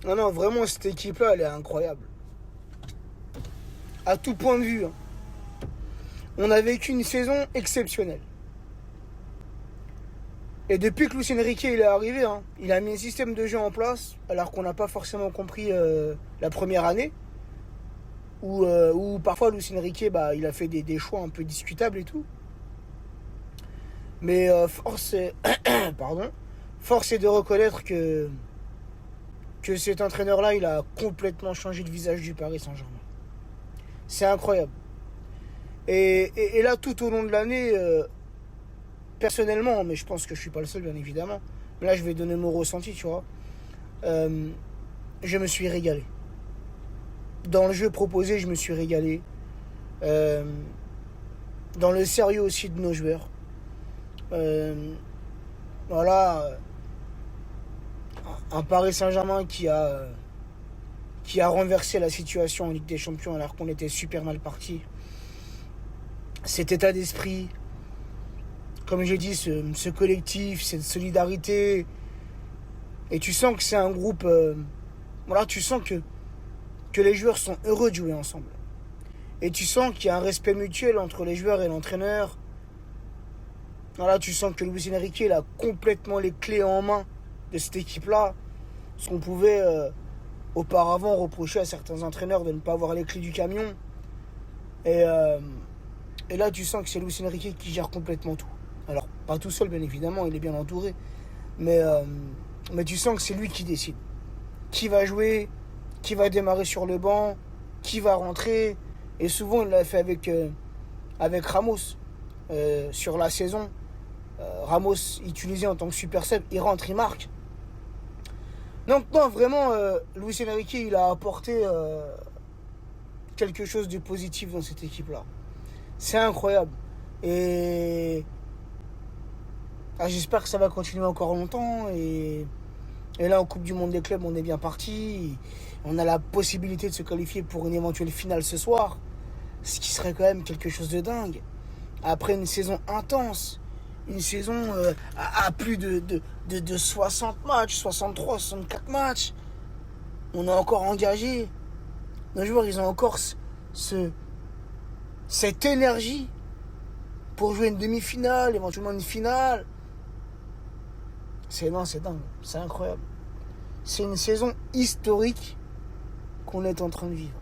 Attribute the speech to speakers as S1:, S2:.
S1: Non, non, vraiment, cette équipe-là, elle est incroyable. À tout point de vue, hein. On a vécu une saison exceptionnelle. Et depuis que Luis Enrique il est arrivé, hein, il a mis un système de jeu en place, alors qu'on n'a pas forcément compris la première année, où parfois Luis Enrique, bah, il a fait des choix un peu discutables et tout. Mais pardon, force est de reconnaître que cet entraîneur-là, il a complètement changé le visage du Paris Saint-Germain. C'est incroyable. Et là, tout au long de l'année, personnellement, mais je pense que je suis pas le seul, bien évidemment. Mais là, je vais donner mon ressenti, tu vois. Euh, je me suis régalé. Dans le jeu proposé, je me suis régalé. Euh, dans le sérieux aussi de nos joueurs. Euh, voilà, un Paris Saint-Germain qui a renversé la situation en Ligue des Champions alors qu'on était super mal parti. Cet état d'esprit, comme j'ai dit, ce collectif, cette solidarité. Et tu sens que c'est un groupe. Voilà, tu sens que les joueurs sont heureux de jouer ensemble. Et tu sens qu'il y a un respect mutuel entre les joueurs et l'entraîneur. Voilà, tu sens que Luis Enrique il a complètement les clés en main de cette équipe-là. Ce qu'on pouvait auparavant reprocher à certains entraîneurs de ne pas avoir les clés du camion. Et, euh, et là, tu sens que c'est Luis Enrique qui gère complètement tout. Alors, pas tout seul, bien évidemment, il est bien entouré. Mais, euh, mais tu sens que c'est lui qui décide. Qui va jouer, qui va démarrer sur le banc, qui va rentrer. Et souvent, il l'a fait avec Ramos sur la saison. Ramos utilisé en tant que super sub, il rentre, il marque. Donc non, vraiment, Luis Enrique, il a apporté quelque chose de positif dans cette équipe-là. C'est incroyable. Et j'espère que ça va continuer encore longtemps. Et là, en Coupe du Monde des clubs, on est bien parti. On a la possibilité de se qualifier pour une éventuelle finale ce soir. Ce qui serait quand même quelque chose de dingue. Après une saison intense. Une saison à plus de 60 matchs, 63, 64 matchs. On a encore engagé. Nos joueurs, ils ont encore cette énergie pour jouer une demi-finale, éventuellement une finale. C'est dingue. C'est incroyable. C'est une saison historique qu'on est en train de vivre.